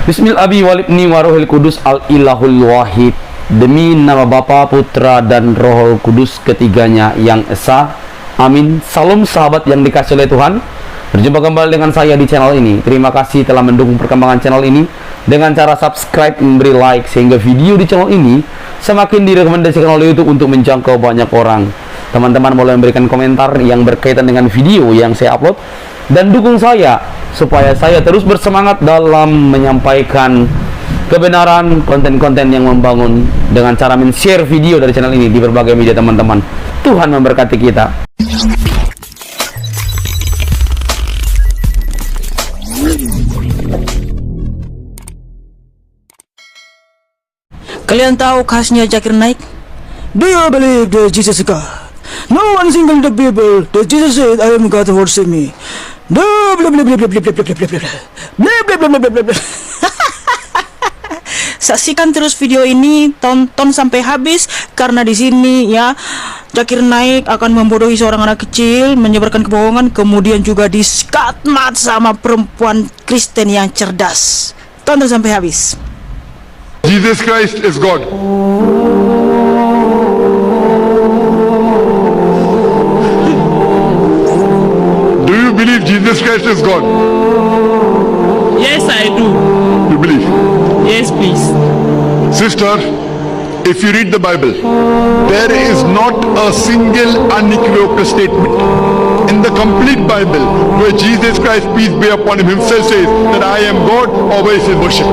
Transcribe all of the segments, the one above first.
Bismillahirrahmanirrahim warohil kudus al-ilahul wahid. Demi nama Bapa, Putra, dan Roh Kudus ketiganya yang esa. Amin. Salam sahabat yang dikasih oleh Tuhan. Berjumpa kembali dengan saya di channel ini. Terima kasih telah mendukung perkembangan channel ini dengan cara subscribe, memberi like, sehingga video di channel ini semakin direkomendasikan oleh YouTube untuk menjangkau banyak orang. Teman-teman boleh memberikan komentar yang berkaitan dengan video yang saya upload, dan dukung saya supaya saya terus bersemangat dalam menyampaikan kebenaran, konten-konten yang membangun dengan cara men-share video dari channel ini di berbagai media teman-teman. Tuhan memberkati kita. Kalian tahu khasnya Zakir Naik? Do you believe that Jesus is God? No one single the Bible that Jesus said, I am God, worship me. No, blah blah blah blah blah blah blah blah blah blah blah blah blah blah. Saksikan terus video ini, tonton sampai habis, karena di sini ya Zakir Naik akan membodohi seorang anak kecil, menyebarkan kebohongan, kemudian juga diskatmat sama perempuan Kristen yang cerdas. Tonton sampai habis. Jesus Christ is God. Do you believe Jesus Christ is God? Yes, I do. You believe? Yes, please. Sister, if you read the Bible, there is not a single unequivocal statement in the complete Bible where Jesus Christ, peace be upon him, himself says that I am God or where he says worship.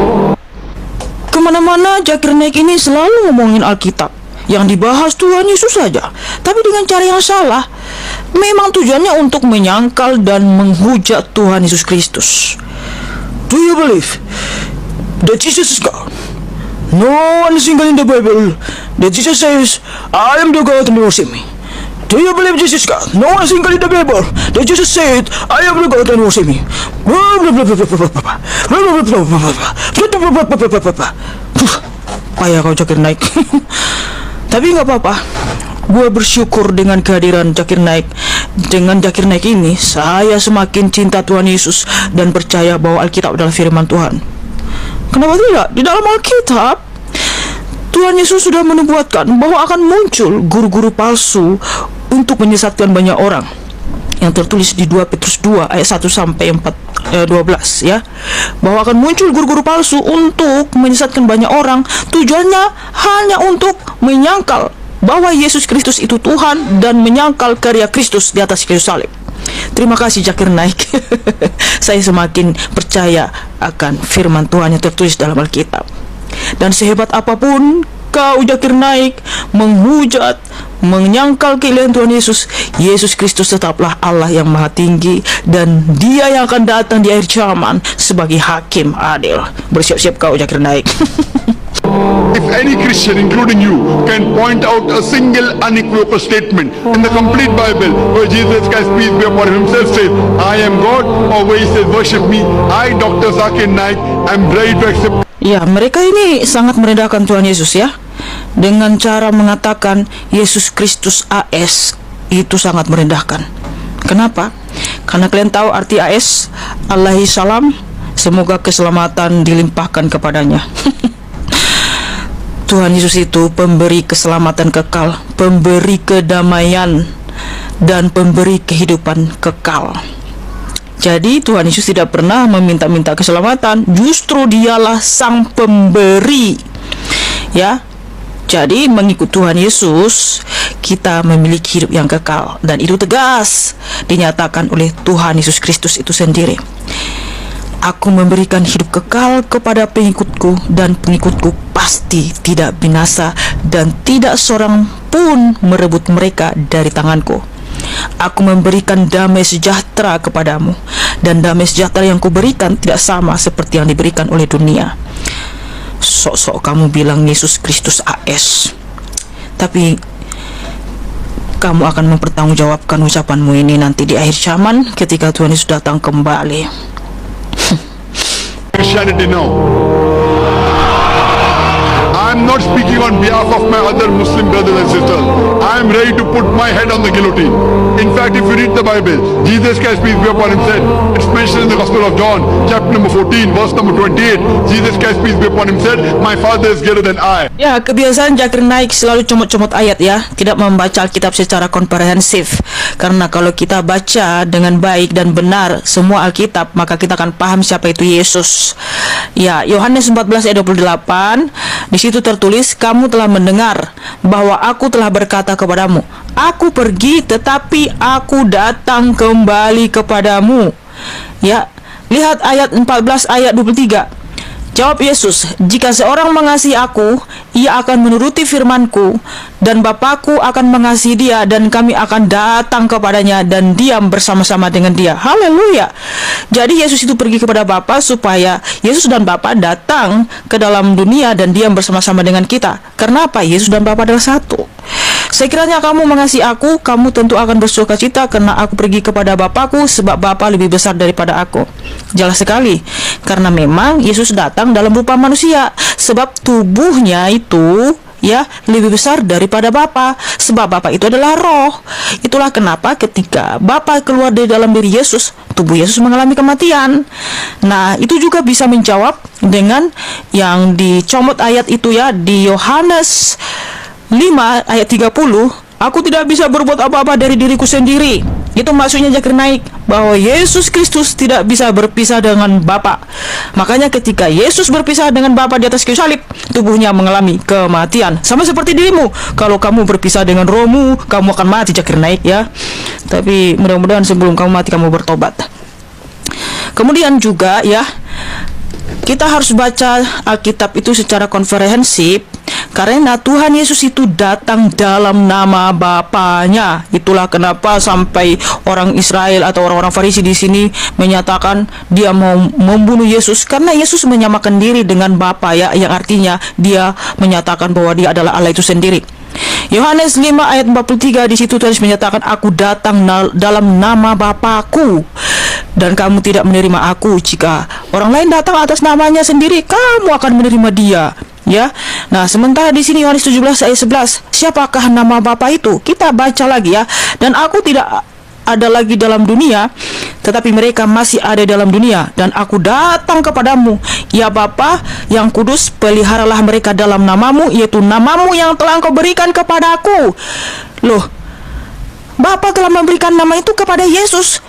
Kemana-mana Zakir Naik ini selalu ngomongin Alkitab. Yang dibahas Tuhan Yesus saja, tapi dengan cara yang salah. Memang tujuannya untuk menyangkal dan menghujat Tuhan Yesus Kristus. Do you believe that Jesus is God? No one single in the Bible that Jesus says, I am the God and worship me. Do you believe Jesus is God? No one single in the Bible that Jesus said, I am the God and worship me. Payah kau Zakir Naik. Tapi nggak apa-apa, gue bersyukur dengan kehadiran Zakir Naik. Dengan Zakir Naik ini, saya semakin cinta Tuhan Yesus dan percaya bahwa Alkitab adalah firman Tuhan. Kenapa tidak? Di dalam Alkitab, Tuhan Yesus sudah menubuatkan bahwa akan muncul guru-guru palsu untuk menyesatkan banyak orang. Yang tertulis di 2 Petrus 2 ayat 1 sampai 12 ya. Bahwa akan muncul guru-guru palsu untuk menyesatkan banyak orang. Tujuannya hanya untuk menyangkal bahwa Yesus Kristus itu Tuhan dan menyangkal karya Kristus di atas kayu salib. Terima kasih Zakir Naik. Saya semakin percaya akan firman Tuhan yang tertulis dalam Alkitab. Dan sehebat apapun kau Zakir Naik menghujat, menyangkal keilihan Tuhan Yesus, Yesus Kristus tetaplah Allah yang maha tinggi, dan dia yang akan datang di akhir zaman sebagai hakim adil. Bersiap-siap kau Zakir Naik. If any Christian, including you, can point out a single unequivocal statement in the complete Bible where Jesus Christ, peace be upon him, himself says, I am God, or where he says, worship me, I, Dr. Zakir Naik, am ready to accept. Ya, mereka ini sangat merendahkan Tuhan Yesus ya, dengan cara mengatakan Yesus Kristus AS. Itu sangat merendahkan. Kenapa? Karena kalian tahu arti AS, Alaihi Salam, semoga keselamatan dilimpahkan kepadanya. Tuhan Yesus itu pemberi keselamatan kekal, pemberi kedamaian, dan pemberi kehidupan kekal. Jadi Tuhan Yesus tidak pernah meminta-minta keselamatan, justru dialah sang pemberi. Ya. Jadi mengikut Tuhan Yesus, kita memiliki hidup yang kekal, dan itu tegas dinyatakan oleh Tuhan Yesus Kristus itu sendiri. Aku memberikan hidup kekal kepada pengikutku, dan pengikutku pasti tidak binasa, dan tidak seorang pun merebut mereka dari tanganku. Aku memberikan damai sejahtera kepadamu, dan damai sejahtera yang kuberikan tidak sama seperti yang diberikan oleh dunia. Sok-sok kamu bilang Yesus Kristus AS, tapi kamu akan mempertanggungjawabkan ucapanmu ini nanti di akhir zaman ketika Tuhan Yesus datang kembali. Christianity now. I'm am not speaking on behalf of my other Muslim brothers and sisters. I am ready to put my head on the guillotine. In fact, if you read the Bible, Jesus Christ, peace be upon him, said, it's mentioned in the Gospel of John, chapter number 14, verse number 28. Jesus Christ, peace be upon him, said, my Father is greater than I. Ya, kebiasaan Zakir Naik selalu comot-comot ayat ya, tidak membaca Alkitab secara komprehensif. Karena kalau kita baca dengan baik dan benar semua Alkitab, maka kita akan paham siapa itu Yesus. Ya, Yohanes 14 ayat 28, di situ tertulis, kamu telah mendengar bahwa aku telah berkata kepadamu, aku pergi tetapi aku datang kembali kepadamu. Ya, lihat ayat 14 ayat 23. Jawab Yesus, jika seorang mengasihi aku, ia akan menuruti firman-Ku, dan Bapa-Ku akan mengasihi dia, dan kami akan datang kepadanya dan diam bersama-sama dengan dia. Haleluya. Jadi Yesus itu pergi kepada Bapa supaya Yesus dan Bapa datang ke dalam dunia dan diam bersama-sama dengan kita. Karena apa? Yesus dan Bapa adalah satu. Sekiranya kamu mengasihi aku, kamu tentu akan bersukacita karena aku pergi kepada Bapa-Ku, sebab Bapa lebih besar daripada aku. Jelas sekali, karena memang Yesus datang dalam rupa manusia, sebab tubuhnya itu ya lebih besar daripada Bapa, sebab Bapa itu adalah roh. Itulah kenapa ketika Bapa keluar dari dalam diri Yesus, tubuh Yesus mengalami kematian. Nah, itu juga bisa menjawab dengan yang dicomot ayat itu ya, di Yohanes 5 ayat 30, aku tidak bisa berbuat apa-apa dari diriku sendiri. Itu maksudnya Zakir Naik, bahwa Yesus Kristus tidak bisa berpisah dengan Bapa. Makanya ketika Yesus berpisah dengan Bapa di atas kayu salib, tubuhnya mengalami kematian. Sama seperti dirimu, kalau kamu berpisah dengan rohmu, kamu akan mati, Zakir Naik ya. Tapi mudah-mudahan sebelum kamu mati kamu bertobat. Kemudian juga ya, kita harus baca Alkitab itu secara komprehensif, karena Tuhan Yesus itu datang dalam nama Bapanya. Itulah kenapa sampai orang Israel atau orang-orang Farisi di sini menyatakan dia mau membunuh Yesus, karena Yesus menyamakan diri dengan Bapa ya, yang artinya dia menyatakan bahwa dia adalah Allah itu sendiri. Yohanes 5 ayat 43, di situ tulis menyatakan, aku datang dalam nama Bapa-Ku, dan kamu tidak menerima aku. Jika orang lain datang atas namanya sendiri, kamu akan menerima dia. Ya. Nah, sementara di sini Yohanes 17 ayat 11, siapakah nama Bapa itu? Kita baca lagi ya. Dan aku tidak ada lagi dalam dunia, tetapi mereka masih ada dalam dunia, dan aku datang kepadamu. Ya Bapa yang kudus, peliharalah mereka dalam namamu, yaitu namamu yang telah Engkau berikan kepadaku. Loh, Bapa telah memberikan nama itu kepada Yesus.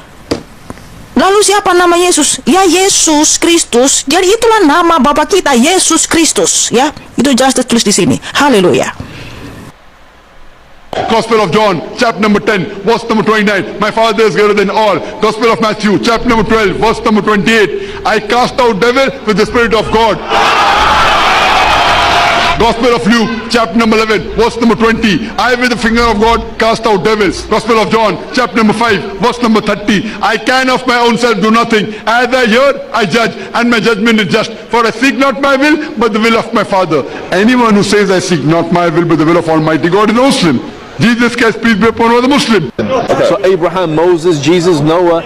Lalu siapa nama Yesus? Ya, Yesus Kristus. Jadi itulah nama Bapa kita, Yesus Kristus. Ya, itu jelas tertulis di sini. Haleluya. Gospel of John, chapter number 10, verse number 29. My Father is greater than all. Gospel of Matthew, chapter number 12, verse number 28. I cast out devil with the Spirit of God. Gospel of Luke, chapter number 11, verse number 20. I with the finger of God cast out devils. Gospel of John, chapter number 5, verse number 30. I can of my own self do nothing. As I hear, I judge, and my judgment is just. For I seek not my will, but the will of my Father. Anyone who says I seek not my will, but the will of Almighty God is a Muslim. Jesus Christ, peace be upon all the Muslim. So Abraham, Moses, Jesus, Noah,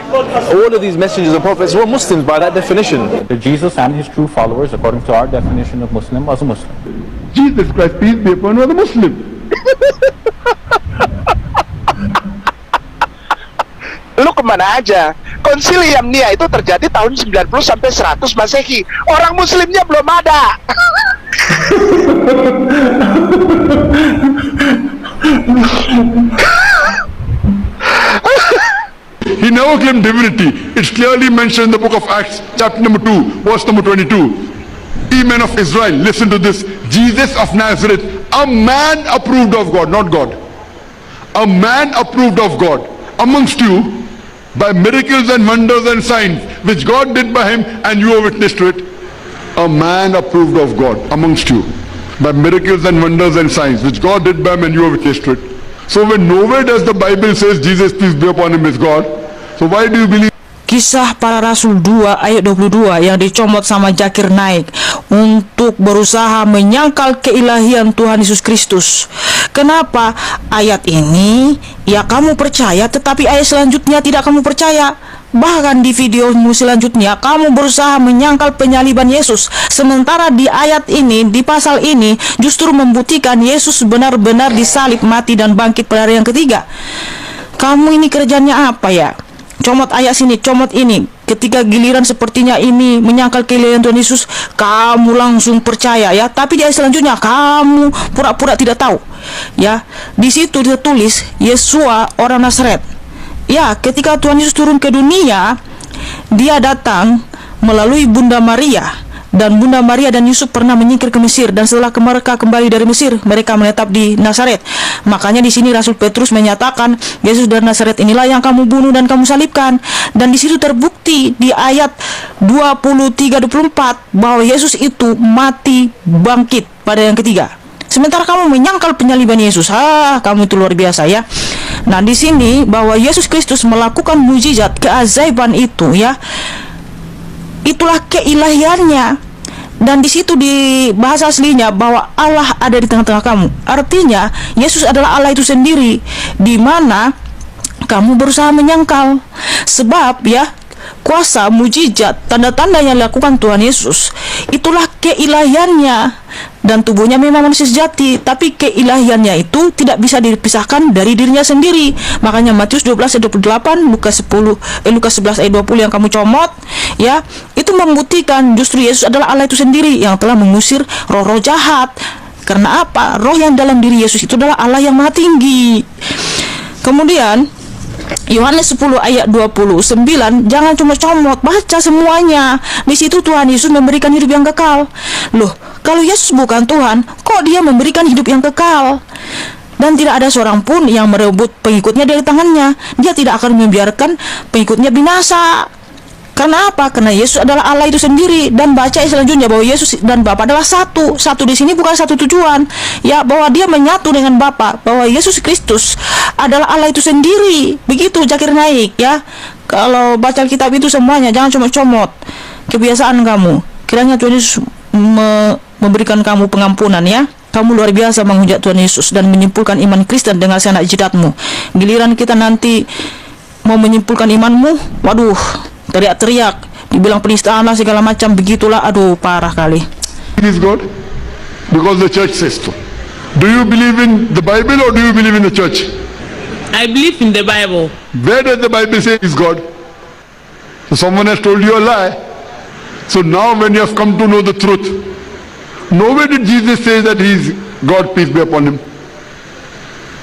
all of these messengers and prophets were Muslims by that definition. Jesus and his true followers, according to our definition of Muslim, was a Muslim. Jesus Christ, peace be upon all the Muslim. Lu kemana aja? Konsilium Nia itu terjadi tahun 90 sampai 100 Masehi. Orang Muslimnya belum ada. He never claimed divinity. It's clearly mentioned in the book of Acts, chapter number 2, verse number 22. Ye men of Israel, listen to this. Jesus of Nazareth, a man approved of God, not God. A man approved of God amongst you by miracles and wonders and signs which God did by him, and you are witness to it. A man approved of God amongst you by miracles and wonders and signs which God did by him, and you are witness to it. So when nowhere does the Bible says Jesus, peace be upon him, is God, so why do you believe? Kisah Para Rasul 2 ayat 22 yang dicomot sama Zakir Naik untuk berusaha menyangkal keilahian Tuhan Yesus Kristus. Kenapa ayat ini ya kamu percaya, tetapi ayat selanjutnya tidak kamu percaya? Bahkan di videomu selanjutnya kamu berusaha menyangkal penyaliban Yesus, sementara di ayat ini, di pasal ini justru membuktikan Yesus benar-benar disalib, mati dan bangkit pada hari yang ketiga. Kamu ini kerjanya apa ya? Comot ayat sini, comot ini. Ketika giliran sepertinya ini menyangkal keilahian Tuhan Yesus, kamu langsung percaya ya. Tapi di ayat selanjutnya kamu pura-pura tidak tahu. Ya, di situ tertulis Yesua orang Nazaret. Ya, ketika Tuhan Yesus turun ke dunia, dia datang melalui Bunda Maria. Dan Bunda Maria dan Yusuf pernah menyingkir ke Mesir, dan setelah mereka kembali dari Mesir, mereka menetap di Nazaret. Makanya di sini Rasul Petrus menyatakan, Yesus dari Nazaret inilah yang kamu bunuh dan kamu salibkan. Dan di situ terbukti di ayat 23-24 bahwa Yesus itu mati bangkit pada yang ketiga. Sementara kamu menyangkal penyaliban Yesus. Kamu itu luar biasa ya. Nah, di sini bahwa Yesus Kristus melakukan mujizat, keajaiban itu ya, itulah keilahiannya. Dan di situ di bahasa aslinya bahwa Allah ada di tengah-tengah kamu. Artinya Yesus adalah Allah itu sendiri, di mana kamu berusaha menyangkal. Sebab ya, kuasa, mujizat, tanda-tanda yang dilakukan Tuhan Yesus itulah keilahiannya. Dan tubuhnya memang manusia sejati, tapi keilahiannya itu tidak bisa dipisahkan dari dirinya sendiri. Makanya Matius 12 ayat 28, Lukas 11 ayat 20 yang kamu comot ya, itu membuktikan justru Yesus adalah Allah itu sendiri yang telah mengusir roh-roh jahat. Karena apa? Roh yang dalam diri Yesus itu adalah Allah yang maha tinggi. Kemudian Yohanes 10 ayat 29, jangan cuma comot, baca semuanya. Di situ Tuhan Yesus memberikan hidup yang kekal. Loh, kalau Yesus bukan Tuhan, kok dia memberikan hidup yang kekal? Dan tidak ada seorang pun yang merebut pengikutnya dari tangannya. Dia tidak akan membiarkan pengikutnya binasa. Karena apa? Karena Yesus adalah Allah itu sendiri. Dan baca selanjutnya bahwa Yesus dan Bapa adalah satu. Satu di sini bukan satu tujuan ya, bahwa dia menyatu dengan Bapa, bahwa Yesus Kristus adalah Allah itu sendiri. Begitu Zakir Naik ya. Kalau baca kitab itu semuanya, jangan cuma comot. Kebiasaan kamu. Kiranya Tuhan Yesus memberikan kamu pengampunan ya. Kamu luar biasa menghujat Tuhan Yesus dan menyimpulkan iman Kristen dengan senak jidatmu. Giliran kita nanti mau menyimpulkan imanmu, waduh, teriak-teriak, dibilang penistaan lah segala macam, begitulah. Aduh, parah kali. Is God? Because the church says so. Do you believe in the Bible or do you believe in the church? I believe in the Bible. Where does the Bible say is God? So someone has told you a lie. So now when you have come to know the truth, nowhere did Jesus say that he is God, peace be upon him.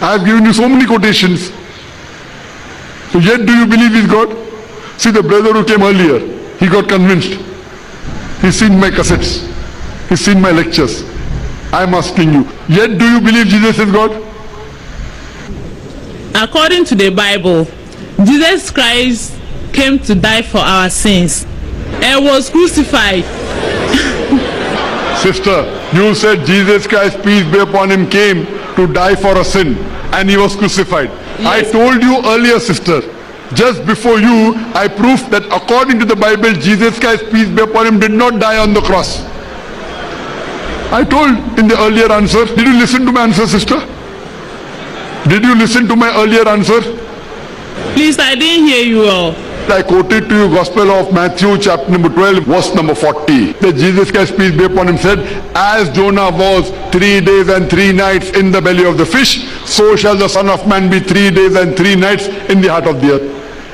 I have given you so many quotations. So yet do you believe he is God? See, the brother who came earlier, he got convinced. He's seen my cassettes. He's seen my lectures. I'm asking you, yet do you believe Jesus is God? According to the Bible, Jesus Christ came to die for our sins and was crucified. Sister, you said Jesus Christ, peace be upon him, came to die for a sin and he was crucified. I Yes. told you earlier, sister, just before you, I proved that according to the Bible, Jesus Christ, peace be upon him, did not die on the cross. I told in the earlier answer. Did you listen to my answer, sister? Did you listen to my earlier answer? Please, I didn't hear you well. I quoted to you Gospel of Matthew chapter number 12 verse number 40 that Jesus Christ, peace be upon him, said, as Jonah was 3 days and 3 nights in the belly of the fish, so shall the Son of Man be 3 days and 3 nights in the heart of the earth.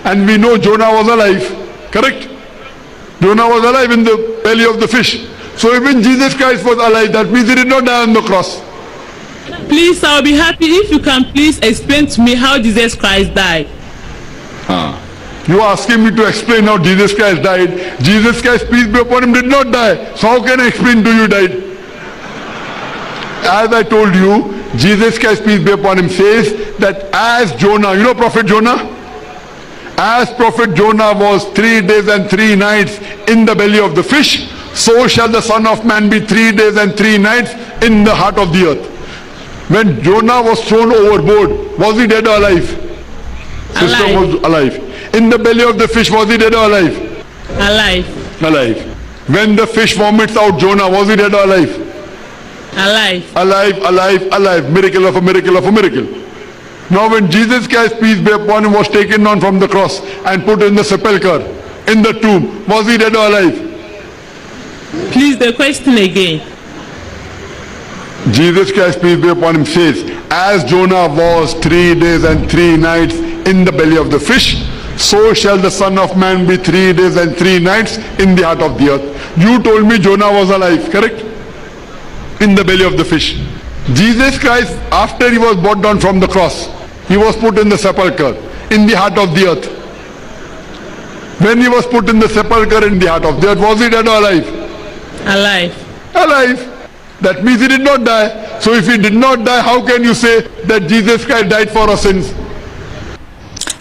And we know Jonah was alive, correct? Jonah was alive in the belly of the fish. So even Jesus Christ was alive, that means he did not die on the cross. Please, I'll be happy if you can please explain to me how Jesus Christ died. You are asking me to explain how Jesus Christ died. Jesus Christ, peace be upon him, did not die. So how can I explain to you died? As I told you, Jesus Christ, peace be upon him, says that as Jonah, you know Prophet Jonah? As Prophet Jonah was 3 days and 3 nights in the belly of the fish, so shall the Son of Man be 3 days and 3 nights in the heart of the earth. When Jonah was thrown overboard, was he dead or alive? Sister Alive. was alive. In the belly of the fish, was he dead or alive? Alive. Alive. When the fish vomits out Jonah, was he dead or alive? Alive. Alive, alive, alive. Miracle of a miracle of a miracle. Now when Jesus Christ, peace be upon him, was taken down from the cross and put in the sepulchre, in the tomb, was he dead or alive? Please, the question again. Jesus Christ, peace be upon him, says, as Jonah was 3 days and 3 nights in the belly of the fish, so shall the Son of Man be 3 days and 3 nights in the heart of the earth. You told me Jonah was alive, correct? In the belly of the fish. Jesus Christ, after he was brought down from the cross, he was put in the sepulchre, in the heart of the earth. When he was put in the sepulchre in the heart of the earth, was he dead or alive? Alive. Alive. That means he did not die. So if he did not die, how can you say that Jesus Christ died for our sins?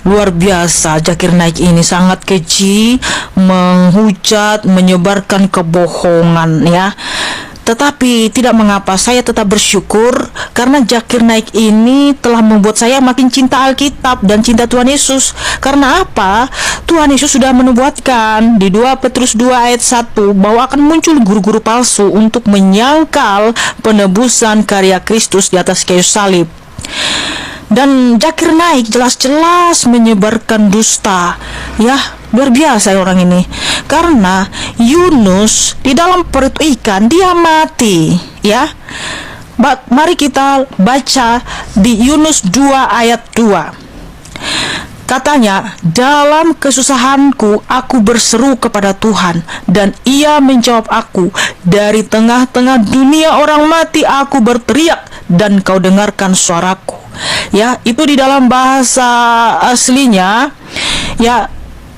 Luar biasa, Zakir Naik ini sangat keji, menghujat, menyebarkan kebohongan ya. Tetapi tidak mengapa, saya tetap bersyukur karena Zakir Naik ini telah membuat saya makin cinta Alkitab dan cinta Tuhan Yesus. Karena apa? Tuhan Yesus sudah menubuatkan di 2 Petrus 2 ayat 1 bahwa akan muncul guru-guru palsu untuk menyangkal penebusan karya Kristus di atas kayu salib. Dan Zakir Naik jelas-jelas menyebarkan dusta. Ya, luar biasa orang ini. Karena Yunus di dalam perut ikan dia mati, ya. Mari kita baca di Yunus 2 ayat 2. Katanya, dalam kesusahanku aku berseru kepada Tuhan dan ia menjawab aku. Dari tengah-tengah dunia orang mati aku berteriak dan kau dengarkan suaraku. Ya, itu di dalam bahasa aslinya ya,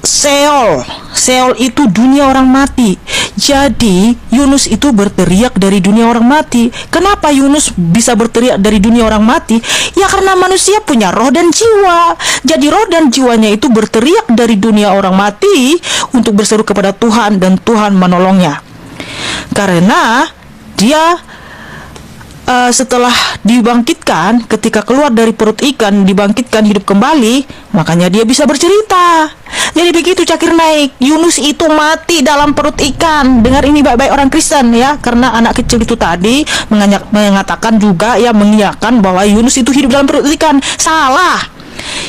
Seol itu dunia orang mati. Jadi Yunus itu berteriak dari dunia orang mati. Kenapa Yunus bisa berteriak dari dunia orang mati? Ya karena manusia punya roh dan jiwa. Jadi roh dan jiwanya itu berteriak dari dunia orang mati untuk berseru kepada Tuhan dan Tuhan menolongnya. Karena dia setelah dibangkitkan, ketika keluar dari perut ikan, dibangkitkan hidup kembali, makanya dia bisa bercerita. Jadi begitu Zakir Naik, Yunus itu mati dalam perut ikan. Dengar ini baik-baik orang Kristen ya, karena anak kecil itu tadi mengatakan juga ya, mengiyakan bahwa Yunus itu hidup dalam perut ikan. Salah.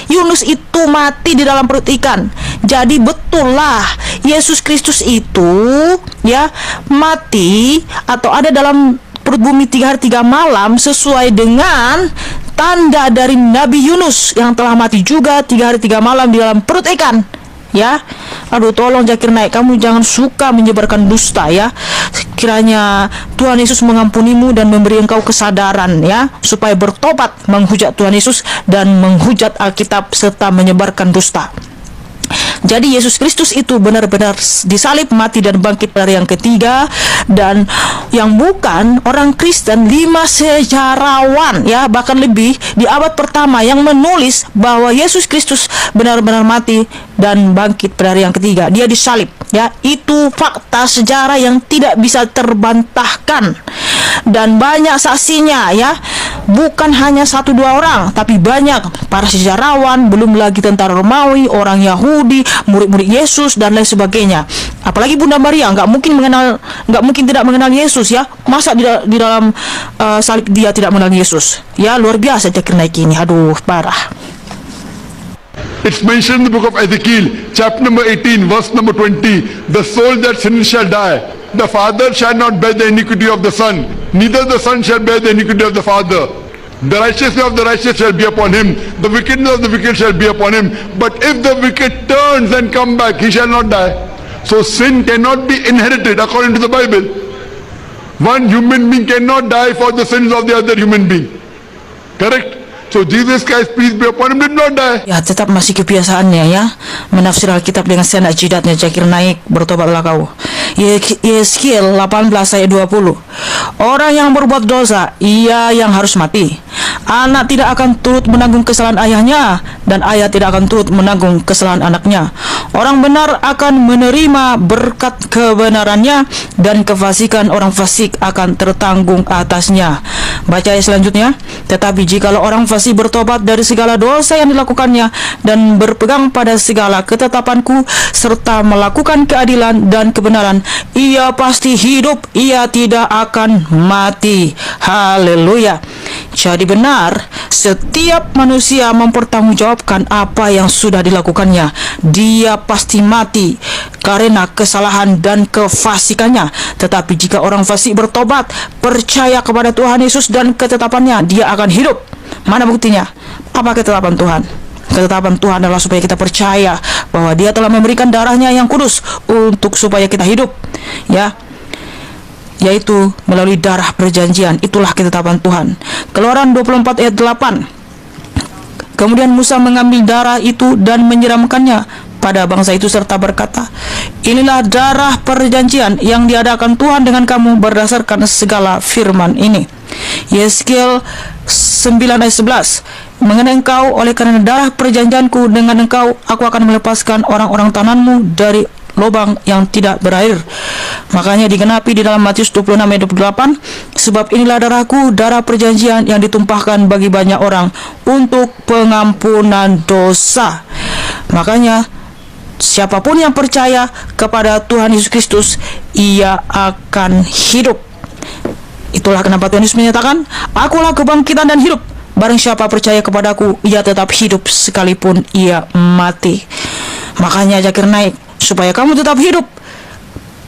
Yunus itu mati di dalam perut ikan. Jadi betul lah, Yesus Kristus itu ya mati atau ada dalam perut bumi 3 hari 3 malam sesuai dengan tanda dari Nabi Yunus yang telah mati juga 3 hari 3 malam di dalam perut ikan. Ya, aduh tolong Zakir Naik, kamu jangan suka menyebarkan dusta ya. Kiranya Tuhan Yesus mengampunimu dan memberi engkau kesadaran ya, supaya bertobat menghujat Tuhan Yesus dan menghujat Alkitab serta menyebarkan dusta. Jadi Yesus Kristus itu benar-benar disalib, mati dan bangkit dari yang ketiga. Dan yang bukan orang Kristen, 5 sejarawan ya, bahkan lebih di abad pertama yang menulis bahwa Yesus Kristus benar-benar mati dan bangkit dari yang ketiga. Dia disalib ya. Itu fakta sejarah yang tidak bisa terbantahkan. Dan banyak saksinya ya. Bukan hanya 1-2 orang, tapi banyak para sejarawan, belum lagi tentara Romawi, orang Yahudi, murid-murid Yesus dan lain sebagainya. Apalagi Bunda Maria nggak mungkin tidak mengenal Yesus ya. Masa di dalam salib dia tidak mengenal Yesus? Ya luar biasa Zakir Naik ini. Aduh parah. It's mentioned in the book of Ezekiel, chapter number 18, verse number 20. The soul that sins shall die. The father shall not bear the iniquity of the son, neither the son shall bear the iniquity of the father. The righteousness of the righteous shall be upon him, the wickedness of the wicked shall be upon him. But if the wicked turns and come back, he shall not die. So sin cannot be inherited according to the Bible. One human being cannot die for the sins of the other human being. Correct? So Jesus Christ, peace be upon him, did not die. Ya tetap masih kebiasaannya ya, menafsir Alkitab dengan seenak jidatnya. Zakir Naik, bertobatlah kau. Yeskiel 18 ayat 20. Orang yang berbuat dosa, ia yang harus mati. Anak tidak akan turut menanggung kesalahan ayahnya, dan ayah tidak akan turut menanggung kesalahan anaknya. Orang benar akan menerima berkat kebenarannya, dan kefasikan orang fasik akan tertanggung atasnya. Baca ayat selanjutnya. Tetapi jikalau orang fasik bertobat dari segala dosa yang dilakukannya dan berpegang pada segala ketetapanku serta melakukan keadilan dan kebenaran, ia pasti hidup, ia tidak akan mati. Haleluya. Jadi benar, setiap manusia mempertanggungjawabkan apa yang sudah dilakukannya. Dia pasti mati karena kesalahan dan kefasikannya. Tetapi jika orang fasik bertobat, percaya kepada Tuhan Yesus dan ketetapannya, dia akan hidup. Mana buktinya? Apa ketetapan Tuhan? Ketetapan Tuhan adalah supaya kita percaya bahwa Dia telah memberikan darahnya yang kudus untuk supaya kita hidup, ya, yaitu melalui darah perjanjian. Itulah ketetapan Tuhan. Keluaran 24 ayat 8. Kemudian Musa mengambil darah itu dan menyiramkannya pada bangsa itu serta berkata, inilah darah perjanjian yang diadakan Tuhan dengan kamu berdasarkan segala firman ini. Yeskiel 9 ayat 11. Mengenai engkau, oleh karena darah perjanjianku dengan engkau, aku akan melepaskan orang-orang tananmu dari lubang yang tidak berair. Makanya digenapi di dalam Matius 26 ayat 28, sebab inilah darahku, darah perjanjian yang ditumpahkan bagi banyak orang untuk pengampunan dosa. Makanya siapapun yang percaya kepada Tuhan Yesus Kristus, ia akan hidup. Itulah kenapa Tuhan Yesus menyatakan, akulah kebangkitan dan hidup. Barang siapa percaya kepadaku, ia tetap hidup sekalipun ia mati. Makanya Zakir naik, supaya kamu tetap hidup.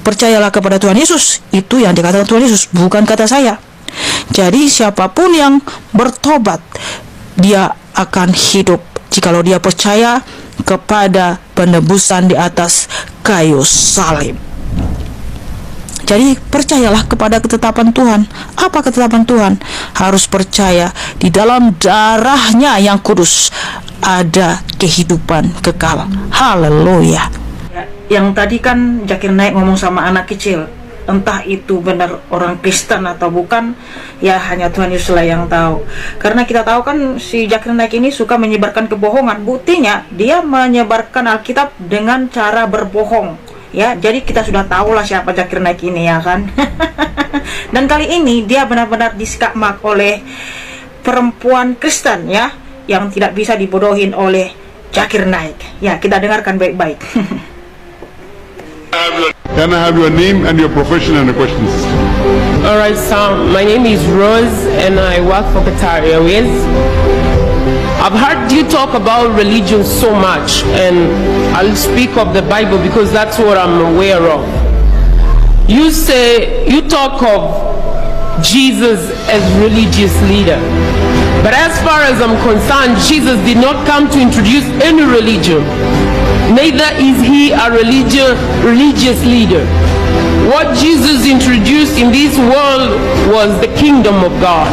Percayalah kepada Tuhan Yesus. Itu yang dikatakan Tuhan Yesus, bukan kata saya. Jadi siapapun yang bertobat, dia akan hidup jikalau dia percaya kepada penebusan di atas kayu salib. Jadi percayalah kepada ketetapan Tuhan. Apa ketetapan Tuhan? Harus percaya di dalam darahnya yang kudus ada kehidupan kekal. Haleluya. Yang tadi kan Zakir naik ngomong sama anak kecil, entah itu benar orang Kristen atau bukan, ya hanya Tuhan Yesus lah yang tahu. Karena kita tahu kan si Zakir naik ini suka menyebarkan kebohongan. Buktinya dia menyebarkan Alkitab dengan cara berbohong. Ya, jadi kita sudah tahu lah siapa Zakir naik ini, ya kan. Dan kali ini dia benar-benar disekakmak oleh perempuan Kristen, ya, yang tidak bisa dibodohin oleh Zakir naik. Ya, kita dengarkan baik-baik. Can I have your name and your profession and a question, sister? Alright, Sam. My name is Rose and I work for Qatar Airways. I've heard you talk about religion so much, and I'll speak of the Bible because that's what I'm aware of. You talk of Jesus as religious leader. But as far as I'm concerned, Jesus did not come to introduce any religion. Neither is he a religious leader. What Jesus introduced in this world was the kingdom of God.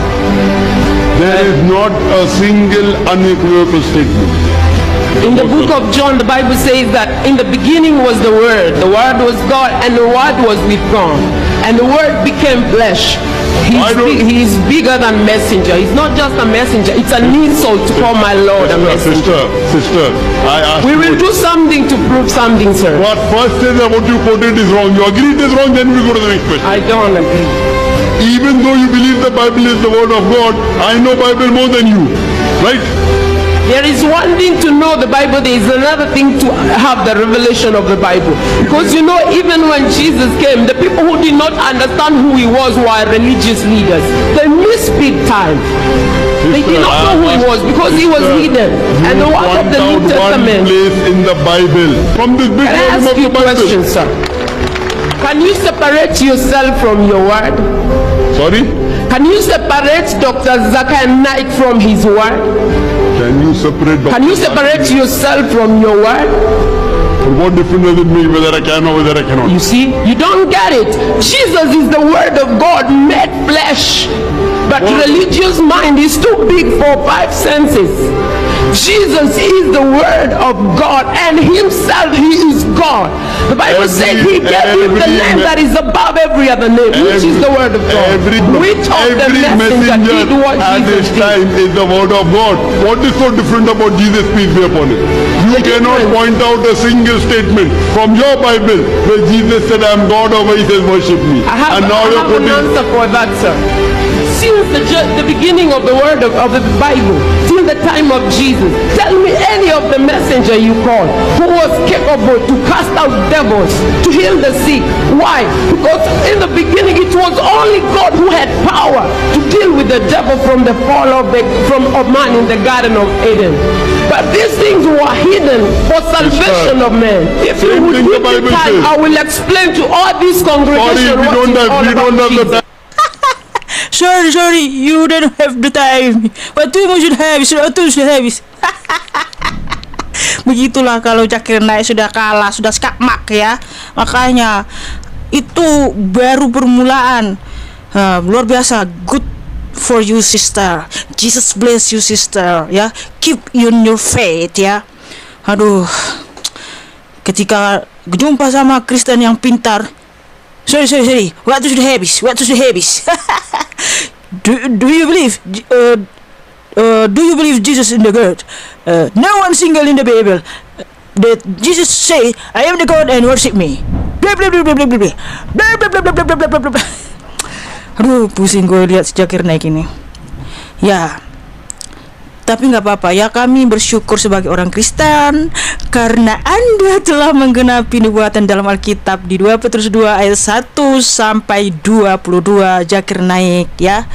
There is not a single unequivocal statement. In the book of John, the Bible says that in the beginning was the Word was God, and the Word was with God, and the Word became flesh. He is bigger than messenger. He's not just a messenger. It's an insult to call my Lord a messenger. Sister, I ask We will do something to prove something, sir. what first is what you quoted is wrong. You agree it is wrong, then we go to the next question. I don't agree. Even though you believe the Bible is the word of God, I know Bible more than you. Right? There is one thing to know the Bible, there is another thing to have the revelation of the Bible. Because you know, even when Jesus came, the people who did not understand who he was were religious leaders. They missed big time. They did not know who he was because he was hidden. And the word of the New Testament. One place in the Bible. From this big Can I volume ask of you the a Bible. question, sir? Can you separate yourself from your word? Sorry? Can you separate Dr. Zakir Naik from his word? Can you separate Can you separate yourself from your word? What difference does it make whether I can or whether I cannot? You see, you don't get it. Jesus is the word of God made flesh. But religious mind is too big for five senses. Jesus is the word of God, and himself, he is God. The Bible said he gave him the name that is above every other name, which is the word of God. Which of the messenger did what at Jesus this did? time is the word of God. What is so different about Jesus, peace be upon him? You cannot point out a single statement from your Bible where Jesus said, I am God, or where he says, worship me. I have And now you're an quoting. answer for that, sir. since the beginning of the word of the Bible till the time of Jesus. Tell me any of the messenger you call who was capable to cast out devils, to heal the sick. Why? Because in the beginning it was only God who had power to deal with the devil from the fall of man in the Garden of Eden. But these things were hidden for salvation of men. If you would give me time, I will explain to all these congregations what it's all about Jesus. Sorry, you don't have the time. Waktumu sudah habis, waktu sudah habis. Begitulah kalau Zakir Naik sudah kalah, sudah skakmak ya. Makanya itu baru permulaan. Luar biasa, good for you sister. Jesus bless you sister ya. Keep in your faith ya. Aduh, ketika jumpa sama Kristen yang pintar. Sorry. Waktu sudah habis. Do you believe? Do you believe Jesus in the God? No one single in the Bible that Jesus say, I am the God and worship me. Blah blah blah blah blah blah blah blah blah. Aduh, pusing gue lihat si Zakir Naik ini. Ya, tapi nggak apa-apa ya, kami bersyukur sebagai orang Kristen karena Anda telah menggenapi nubuatan dalam Alkitab di 2 Petrus 2 ayat 1 sampai 22 Zakir Naik ya.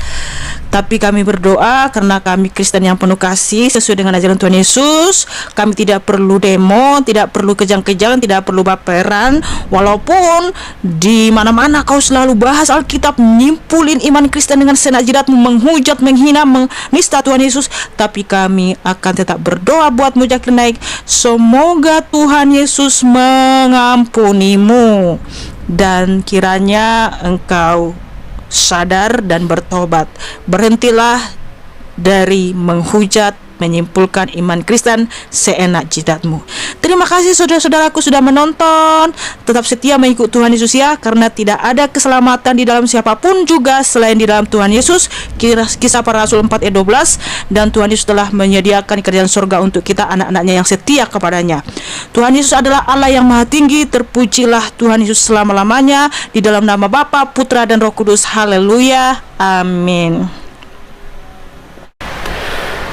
Tapi kami berdoa karena kami Kristen yang penuh kasih sesuai dengan ajaran Tuhan Yesus. Kami tidak perlu demo, tidak perlu kejang-kejang, tidak perlu baperan. Walaupun di mana-mana kau selalu bahas Alkitab, nyimpulin iman Kristen dengan senak jidatmu, menghujat, menghina, menista Tuhan Yesus. Tapi kami akan tetap berdoa buatmu Zakir Naik. Semoga Tuhan Yesus mengampunimu dan kiranya engkau sadar dan bertobat. Berhentilah dari menghujat, menyimpulkan iman Kristen seenak jidatmu. Terima kasih saudara-saudaraku sudah menonton. Tetap setia mengikut Tuhan Yesus ya, karena tidak ada keselamatan di dalam siapapun juga selain di dalam Tuhan Yesus. Kisah Para Rasul 4 ayat 12. Dan Tuhan Yesus telah menyediakan kerajaan surga untuk kita anak-anaknya yang setia kepadanya. Tuhan Yesus adalah Allah yang maha tinggi. Terpujilah Tuhan Yesus selama-lamanya. Di dalam nama Bapa, Putra dan Roh Kudus. Haleluya. Amin.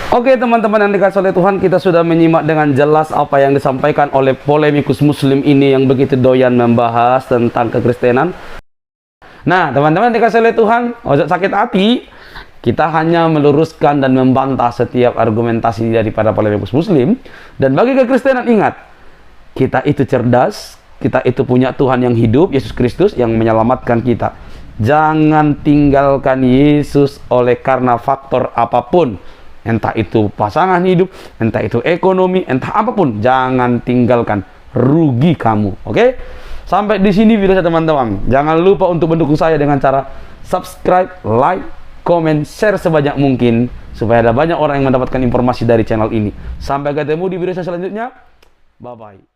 Oke teman-teman yang dikasih oleh Tuhan, kita sudah menyimak dengan jelas apa yang disampaikan oleh polemikus muslim ini yang begitu doyan membahas tentang kekristenan. Nah teman-teman yang dikasih oleh Tuhan, ojo sakit hati, kita hanya meluruskan dan membantah setiap argumentasi daripada polemikus muslim. Dan bagi kekristenan ingat, kita itu cerdas, kita itu punya Tuhan yang hidup, Yesus Kristus yang menyelamatkan kita. Jangan tinggalkan Yesus oleh karena faktor apapun. Entah itu pasangan hidup, entah itu ekonomi, entah apapun, jangan tinggalkan, rugi kamu. Oke? Sampai di sini video saya teman-teman. Jangan lupa untuk mendukung saya dengan cara subscribe, like, comment, share sebanyak mungkin supaya ada banyak orang yang mendapatkan informasi dari channel ini. Sampai ketemu di video saya selanjutnya. Bye bye.